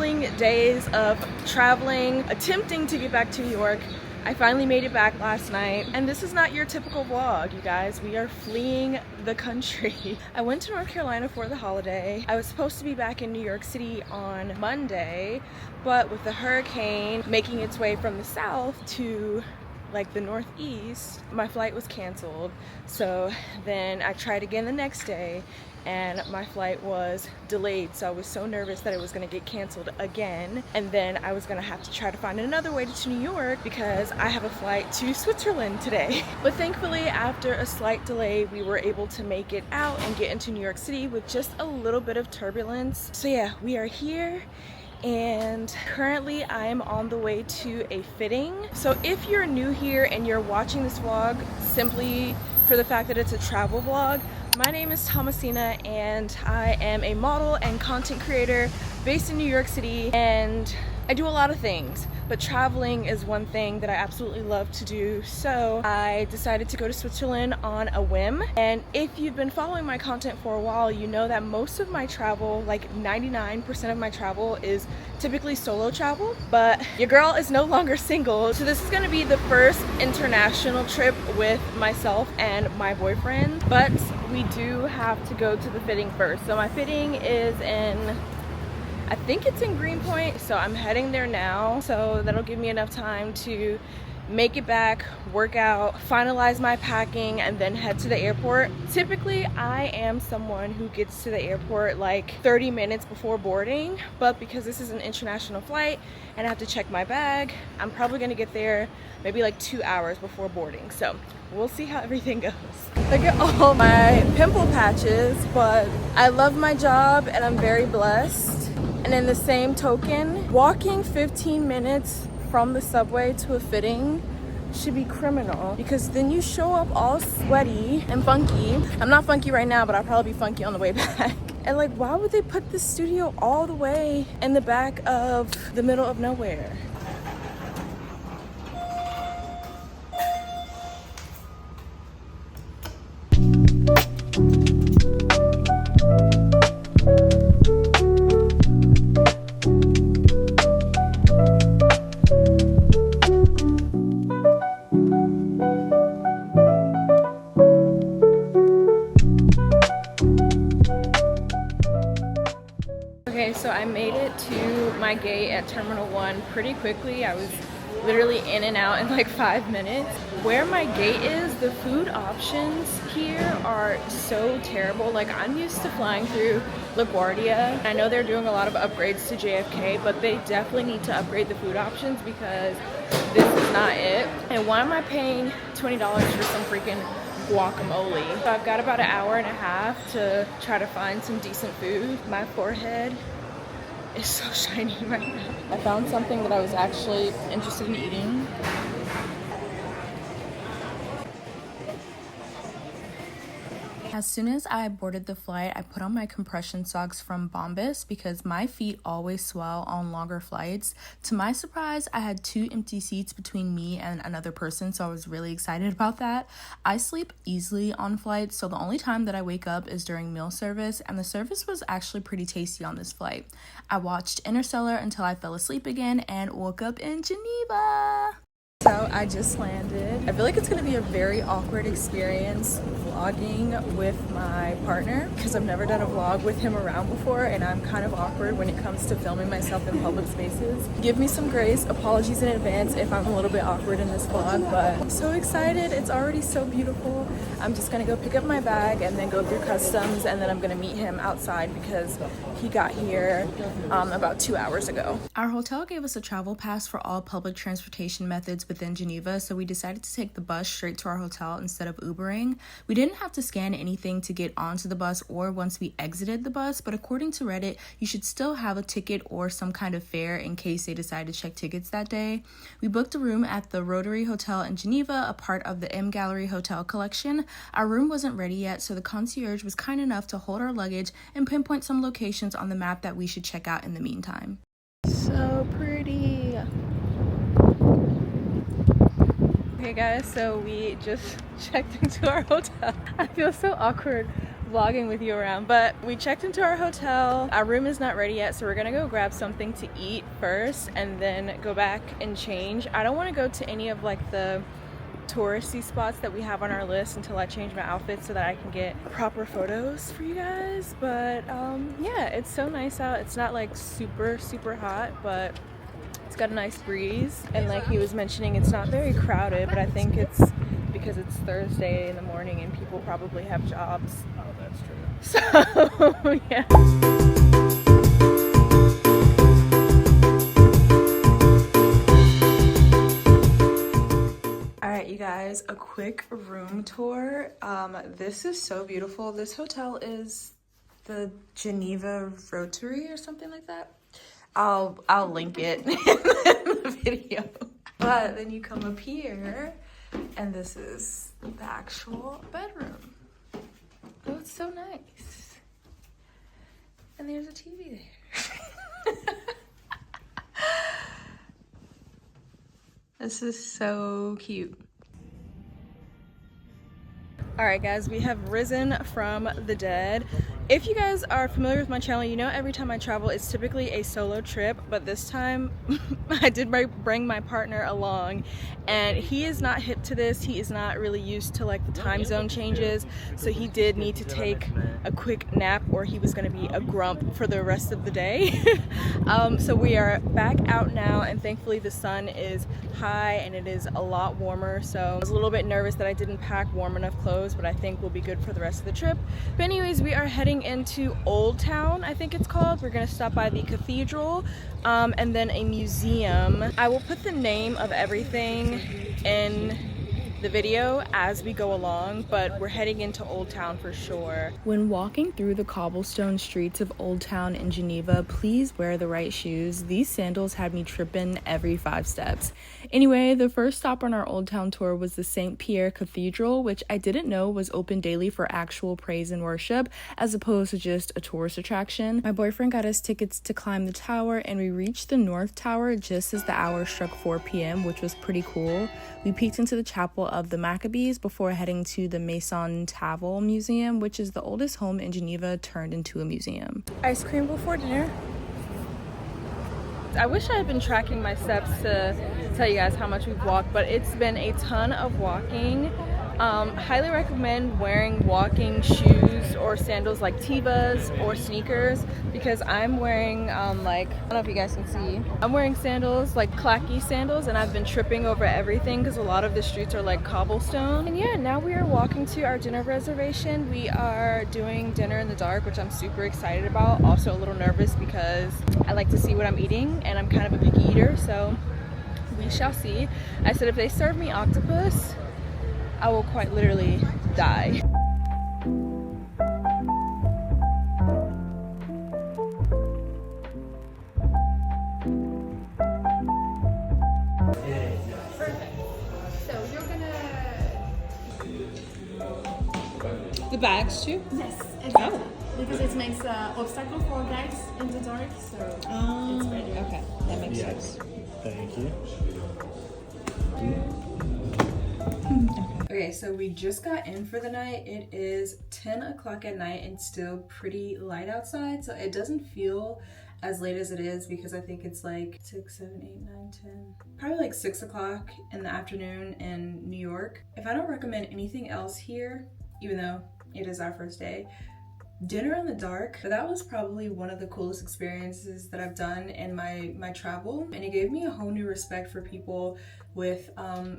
thrilling days of traveling, attempting to get back to New York. I finally made it back last night, and this is not your typical vlog, you guys. We are fleeing the country. I went to North Carolina for the holiday. I was supposed to be back in New York City on Monday, but with the hurricane making its way from the south to like the northeast, my flight was canceled. So then I tried again the next day and my flight was delayed. So I was so nervous that it was gonna get canceled again. And then I was gonna have to try to find another way to New York because I have a flight to Switzerland today. But thankfully, after a slight delay, we were able to make it out and get into New York City with just a little bit of turbulence. So yeah, we are here. And currently I am on the way to a fitting. So if you're new here and you're watching this vlog simply for the fact that it's a travel vlog, my name is Thomasina and I am a model and content creator based in New York City, and I do a lot of things, but traveling is one thing that I absolutely love to do. So I decided to go to Switzerland on a whim. And if you've been following my content for a while, you know that most of my travel, like 99% of my travel, is typically solo travel, but your girl is no longer single. So this is gonna be the first international trip with myself and my boyfriend, but we do have to go to the fitting first. So my fitting is I think it's in Greenpoint, so I'm heading there now. So that'll give me enough time to make it back, work out, finalize my packing, and then head to the airport. Typically, I am someone who gets to the airport like 30 minutes before boarding, but because this is an international flight and I have to check my bag, I'm probably gonna get there maybe like 2 hours before boarding. So we'll see how everything goes. Look at all my pimple patches, but I love my job and I'm very blessed. And in the same token, walking 15 minutes from the subway to a fitting should be criminal, because then you show up all sweaty and funky. I'm not funky right now, but I'll probably be funky on the way back. And like, why would they put the studio all the way in the back of the middle of nowhere? Okay, so I made it to my gate at Terminal 1 pretty quickly. I was literally in and out in like 5 minutes. Where my gate is, the food options here are so terrible. Like, I'm used to flying through LaGuardia. I know they're doing a lot of upgrades to JFK, but they definitely need to upgrade the food options because this is not it. And why am I paying $20 for some freaking guacamole? So I've got about an hour and a half to try to find some decent food. My forehead is so shiny right now. I found something that I was actually interested in eating. As soon as I boarded the flight, I put on my compression socks from Bombas because my feet always swell on longer flights. To my surprise, I had 2 empty seats between me and another person, so I was really excited about that. I sleep easily on flights, so the only time that I wake up is during meal service, and the service was actually pretty tasty on this flight. I watched Interstellar until I fell asleep again and woke up in Geneva. So I just landed. I feel like it's gonna be a very awkward experience vlogging with my partner because I've never done a vlog with him around before, and I'm kind of awkward when it comes to filming myself in public spaces. Give me some grace. Apologies in advance if I'm a little bit awkward in this vlog, but I'm so excited. It's already so beautiful. I'm just gonna go pick up my bag and then go through customs, and then I'm gonna meet him outside because he got here about 2 hours ago. Our hotel gave us a travel pass for all public transportation methods within Geneva, so we decided to take the bus straight to our hotel instead of Ubering. We didn't have to scan anything to get onto the bus or once we exited the bus, but according to Reddit, you should still have a ticket or some kind of fare in case they decide to check tickets that day. We booked a room at the Rotary Hotel in Geneva, a part of the M Gallery Hotel collection. Our room wasn't ready yet, so the concierge was kind enough to hold our luggage and pinpoint some locations on the map that we should check out in the meantime. So pretty. Okay guys, so we just checked into our hotel. I feel so awkward vlogging with you around. But we checked into our hotel. Our room is not ready yet, so we're gonna go grab something to eat first and then go back and change. I don't want to go to any of like the touristy spots that we have on our list until I change my outfit so that I can get proper photos for you guys. But yeah, it's so nice out. It's not like super hot, but it's got a nice breeze, and like he was mentioning, it's not very crowded, but I think it's because it's Thursday in the morning and people probably have jobs. Oh, that's true. So yeah. Alright, you guys, a quick room tour. This is so beautiful. This hotel is the Geneva Rotary or something like that. I'll link it in the video. But then you come up here and this is the actual bedroom. Oh, it's so nice. And there's a TV there. This is so cute. Alright guys, we have risen from the dead. If you guys are familiar with my channel, you know every time I travel it's typically a solo trip, but this time I did bring my partner along, and he is not hip to this. He is not really used to like the time zone changes, so he did need to take a quick nap or he was going to be a grump for the rest of the day. So we are back out now, and thankfully the sun is high and it is a lot warmer, so I was a little bit nervous that I didn't pack warm enough clothes, but I think we'll be good for the rest of the trip. But anyways, we are heading into Old Town, I think it's called. We're gonna stop by the cathedral and then a museum. I will put the name of everything in the video as we go along, but we're heading into Old Town for sure. When walking through the cobblestone streets of Old Town in Geneva, please wear the right shoes. These sandals had me tripping every 5 steps. Anyway, the first stop on our Old Town tour was the St. Pierre Cathedral, which I didn't know was open daily for actual praise and worship, as opposed to just a tourist attraction. My boyfriend got us tickets to climb the tower, and we reached the North Tower just as the hour struck 4 p.m, which was pretty cool. We peeked into the chapel of the Maccabees before heading to the Maison Tavel Museum, which is the oldest home in Geneva turned into a museum. Ice cream before dinner. I wish I had been tracking my steps to tell you guys how much we've walked, but it's been a ton of walking. Highly recommend wearing walking shoes or sandals like Tevas or sneakers, because I'm wearing like, I don't know if you guys can see, I'm wearing sandals like clacky sandals, and I've been tripping over everything because a lot of the streets are like cobblestone. And yeah, now we are walking to our dinner reservation. We are doing dinner in the dark, which I'm super excited about. Also a little nervous because I like to see what I'm eating and I'm kind of a picky eater, so we shall see. I said if they serve me octopus, I will quite literally die. So you're gonna... The bags too? Yes, exactly. Because it makes obstacle for guys in the dark, so it's better. Okay, that makes sense. Thank you. Okay, so we just got in for the night. It is 10 o'clock at night and still pretty light outside, so it doesn't feel as late as it is because I think it's like 6, 7, 8, 9, 10, probably like 6 o'clock in the afternoon in New York. If I don't recommend anything else here, even though it is our first day, dinner in the dark. But that was probably one of the coolest experiences that I've done in my travel, and it gave me a whole new respect for people with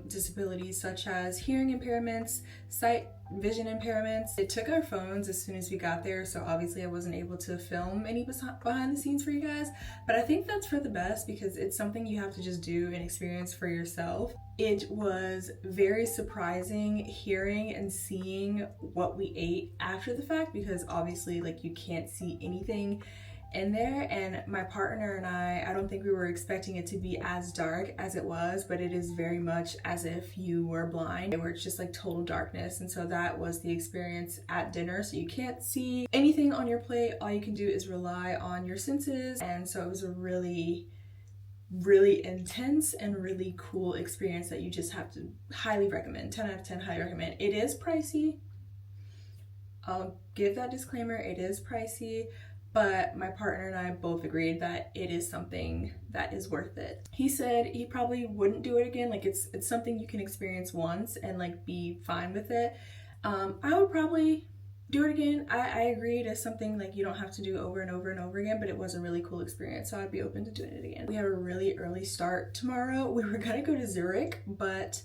disabilities such as hearing impairments, sight, vision impairments. It took our phones as soon as we got there, so obviously I wasn't able to film any behind the scenes for you guys, but I think that's for the best because it's something you have to just do and experience for yourself. It was very surprising hearing and seeing what we ate after the fact, because obviously like you can't see anything in there, and my partner and I don't think we were expecting it to be as dark as it was, but it is very much as if you were blind, where it's just like total darkness. And so that was the experience at dinner. So you can't see anything on your plate, all you can do is rely on your senses. And so it was a really intense and really cool experience that you just have to highly recommend. 10 out of 10, highly recommend. It is pricey. I'll give that disclaimer, it is pricey, but my partner and I both agreed that it is something that is worth it. He said he probably wouldn't do it again. Like it's something you can experience once and like be fine with it. I would probably do it again. I agree, it is something like you don't have to do over and over and over again, but it was a really cool experience, so I'd be open to doing it again. We have a really early start tomorrow. We were gonna go to Zurich, but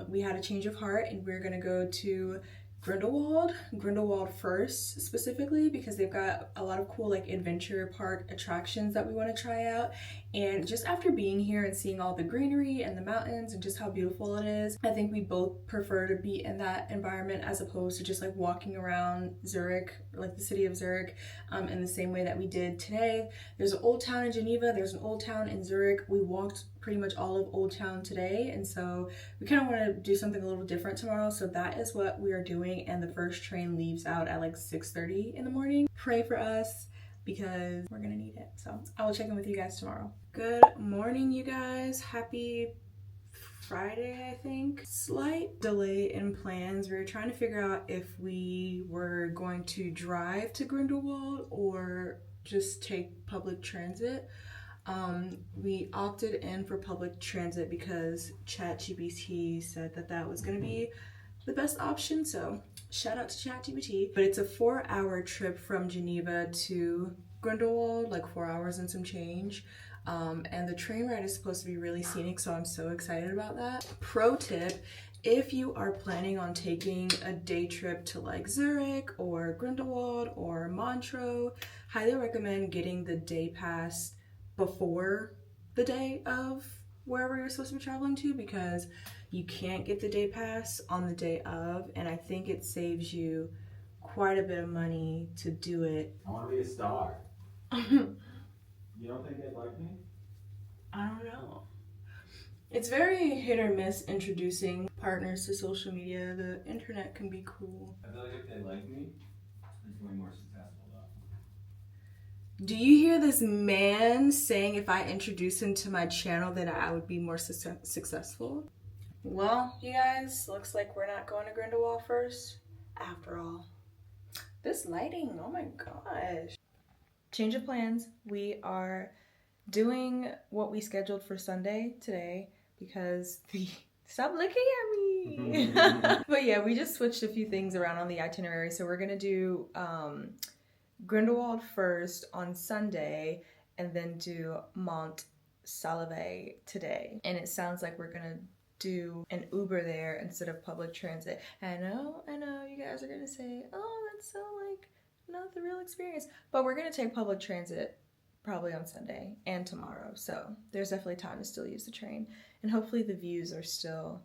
we had a change of heart and we're gonna go to Grindelwald first, specifically because they've got a lot of cool like adventure park attractions that we want to try out. And just after being here and seeing all the greenery and the mountains and just how beautiful it is, I think we both prefer to be in that environment as opposed to just like walking around Zurich, like the city of Zurich, in the same way that we did today. There's an old town in Geneva, there's an old town in Zurich. We walked pretty much all of Old Town today, and so we kind of want to do something a little different tomorrow, so that is what we are doing. And the first train leaves out at like 6:30 in the morning. Pray for us because we're gonna need it. So I will check in with you guys tomorrow. Good morning, you guys. Happy Friday, I think. Slight delay in plans. We were trying to figure out if we were going to drive to Grindelwald or just take public transit. We opted in for public transit because ChatGPT said that that was going to be the best option, so shout out to ChatGPT. But it's a 4-hour trip from Geneva to Grindelwald, like 4 hours and some change. And the train ride is supposed to be really scenic, so I'm so excited about that. Pro tip, if you are planning on taking a day trip to like Zurich or Grindelwald or Montreux, highly recommend getting the day pass before the day of wherever you're supposed to be traveling to, because you can't get the day pass on the day of, and I think it saves you quite a bit of money to do it. I want to be a star. You don't think they'd like me? I don't know. It's very hit or miss introducing partners to social media. The internet can be cool. I feel like if they like me, it's way more successful though. Do you hear this man saying if I introduce him to my channel that I would be more successful? Well, you guys, looks like we're not going to Grindelwald first after all. This lighting, oh my gosh. Change of plans. We are doing what we scheduled for Sunday today because stop looking at me. But yeah, we just switched a few things around on the itinerary. So we're gonna do Grindelwald first on Sunday and then do Mont, Salève today. And it sounds like we're gonna do an Uber there instead of public transit. I know, you guys are gonna say, oh, that's so like not the real experience. But we're gonna take public transit probably on Sunday and tomorrow. So there's definitely time to still use the train. And hopefully the views are still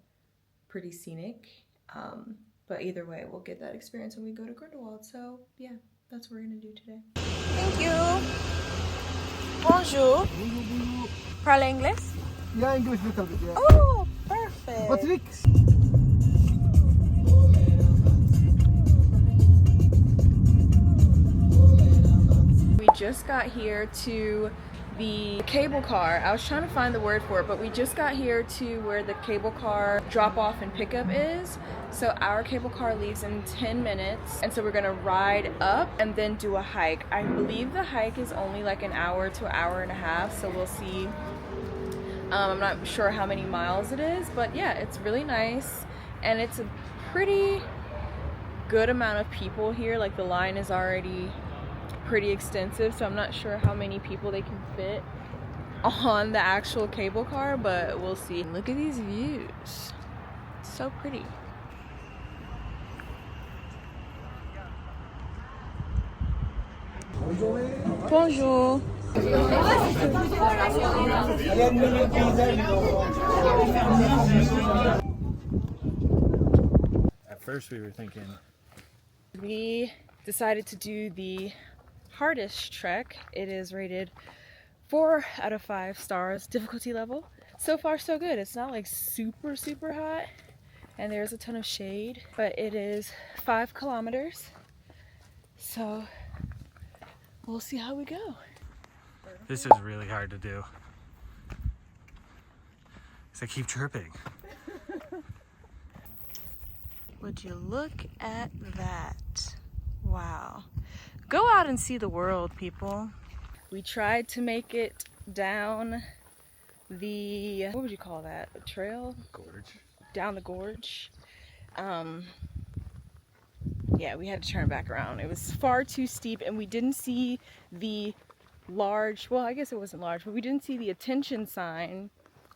pretty scenic. But either way, we'll get that experience when we go to Grindelwald. So yeah, that's what we're gonna do today. Thank you. Bonjour. Parle anglais? Yeah, English little bit, yeah. Oh, perfect. Patrick. We just got here to the cable car. I was trying to find the word for it, but we just got here to where the cable car drop off and pickup is. So our cable car leaves in 10 minutes, and so we're gonna ride up and then do a hike. I believe the hike is only like an hour to an hour and a half, so we'll see. I'm not sure how many miles it is, but yeah, it's really nice, and it's a pretty good amount of people here. Like the line is already pretty extensive, so I'm not sure how many people they can fit on the actual cable car, but we'll see. Look at these views, it's so pretty. Bonjour. At first we were thinking, We decided to do the hardest trek. It is rated 4 out of 5 stars difficulty level. So far so good. It's not like super hot and there's a ton of shade, but it is 5 kilometers. So we'll see how we go. this is really hard to do. Because I keep tripping. Would you look at that? Wow. Go out and see the world, people. We tried to make it down the, what would you call that? A trail? Gorge. Down the gorge. Yeah, we had to turn back around. It was far too steep, and we didn't see the large, well, I guess it wasn't large, but we didn't see the attention sign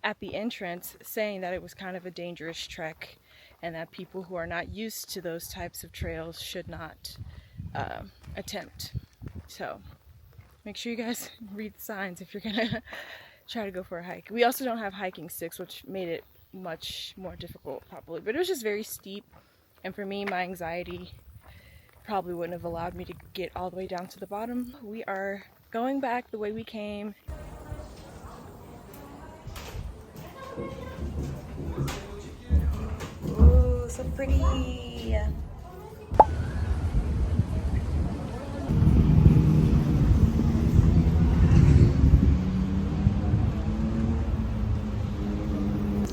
at the entrance saying that it was kind of a dangerous trek and that people who are not used to those types of trails should not attempt. So make sure you guys read the signs if you're gonna try to go for a hike. We also don't have hiking sticks, which made it much more difficult probably, but it was just very steep, and for me, my anxiety probably wouldn't have allowed me to get all the way down to the bottom. We are going back the way we came. Ooh, so pretty.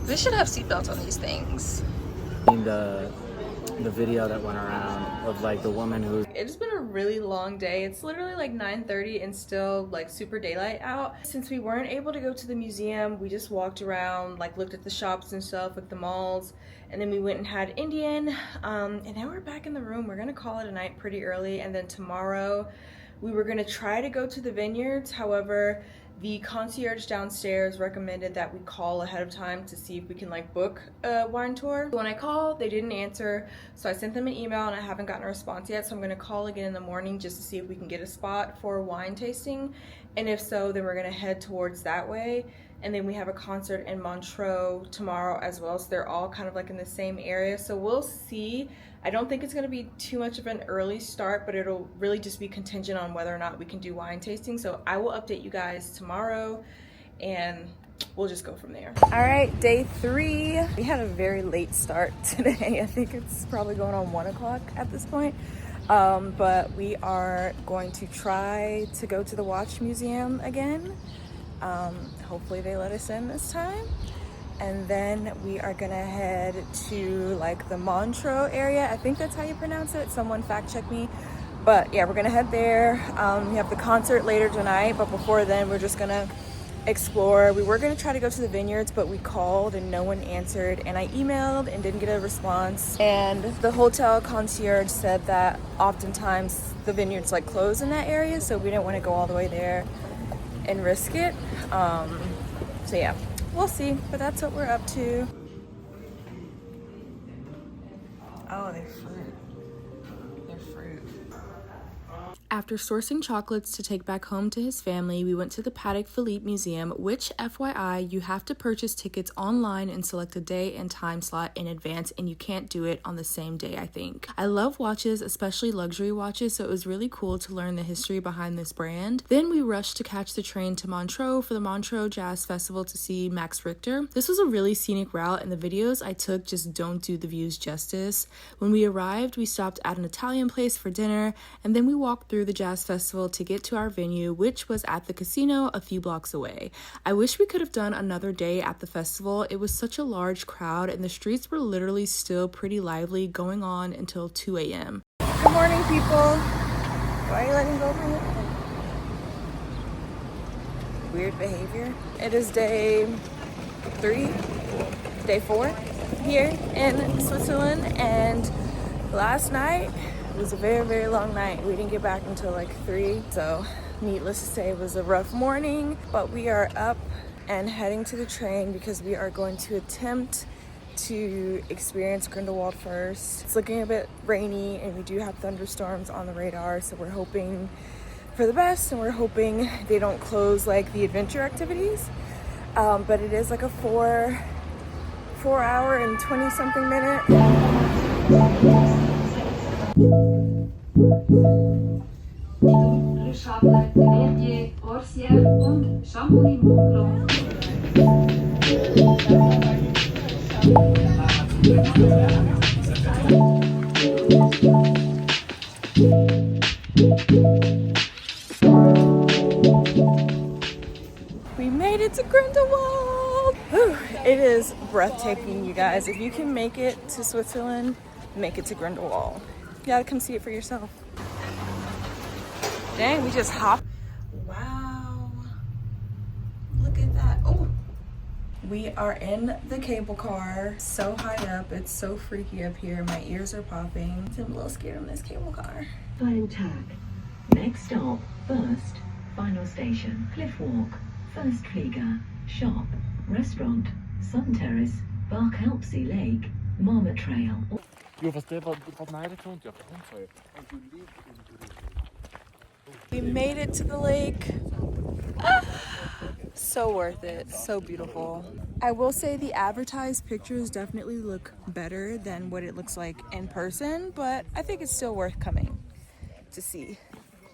They should have seatbelts on these things. The video that went around of like the woman who... It's been a really long day. It's literally like 9:30 and still like super daylight out. Since we weren't able to go to the museum, we just walked around, like looked at the shops and stuff, like the malls, and then we went and had Indian, and now we're back in the room. We're gonna call it a night pretty early, and then tomorrow we were gonna try to go to the vineyards. However, the concierge downstairs recommended that we call ahead of time to see if we can like book a wine tour. When I called, they didn't answer, so I sent them an email and I haven't gotten a response yet, so I'm gonna call again in the morning just to see if we can get a spot for wine tasting, and if so, then we're gonna head towards that way. And then we have a concert in Montreux tomorrow as well, so they're all kind of like in the same area, so we'll see. I don't think it's going to be too much of an early start, but it'll really just be contingent on whether or not we can do wine tasting. So I will update you guys tomorrow and we'll just go from there. All right, day 3. We had a very late start today. I think it's probably going on 1 o'clock at this point. But we are going to try to go to the watch museum again. Hopefully they let us in this time. And then we are gonna head to like the Montreux area. I think that's how you pronounce it. Someone fact check me. But yeah, we're gonna head there. We have the concert later tonight, but before then we're just gonna explore. We were gonna try to go to the vineyards, but we called and no one answered. And I emailed and didn't get a response. And the hotel concierge said that oftentimes the vineyards like close in that area, so we didn't wanna go all the way there and risk it. So yeah. We'll see, but that's what we're up to. Oh, they're fruit. They're fruit. After sourcing chocolates to take back home to his family, we went to the Patek Philippe Museum, which, FYI, you have to purchase tickets online and select a day and time slot in advance, and you can't do it on the same day, I think. I love watches, especially luxury watches, so it was really cool to learn the history behind this brand. Then we rushed to catch the train to Montreux for the Montreux Jazz Festival to see Max Richter. This was a really scenic route, and the videos I took just don't do the views justice. When we arrived, we stopped at an Italian place for dinner, and then we walked through the jazz festival to get to our venue, which was at the casino a few blocks away. I wish we could have done another day at the festival. It was such a large crowd and the streets were literally still pretty lively, going on until 2 a.m. Good morning, people. Why are you letting go of me? Weird behavior. It is day 4 here in Switzerland, and last night was a very, very long night. We didn't get back until like 3, so needless to say it was a rough morning, but we are up and heading to the train because we are going to attempt to experience Grindelwald first. It's looking a bit rainy and we do have thunderstorms on the radar, so we're hoping for the best and we're hoping they don't close like the adventure activities, but it is like a 4 hour and 20 something minute. Le Châtelet, Verdier, Orsières und Chamonix-Mont-Blanc. We made it to Grindelwald! Whew, it is breathtaking, you guys. If you can make it to Switzerland, make it to Grindelwald. You gotta come see it for yourself. Dang, we just hopped. Wow. Look at that. Oh. We are in the cable car. So high up. It's so freaky up here. My ears are popping. I'm a little scared on this cable car. Final tag. Next stop, first. Final station, Cliff Walk. First Flieger. Shop. Restaurant. Sun Terrace. Barkhelpsee Lake. Marmot Trail. Jo, fast det var nära tror inte jag. We made it to the lake. So worth it. So beautiful. I will say the advertised pictures definitely look better than what it looks like in person, but I think it's still worth coming to see.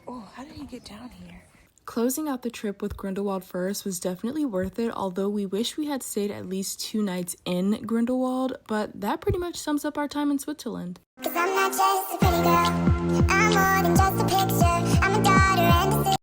Oh, how did he get down here? Closing out the trip with Grindelwald first was definitely worth it, although we wish we had stayed at least 2 nights in Grindelwald, but that pretty much sums up our time in Switzerland. 'Cause I'm not just a pretty girl.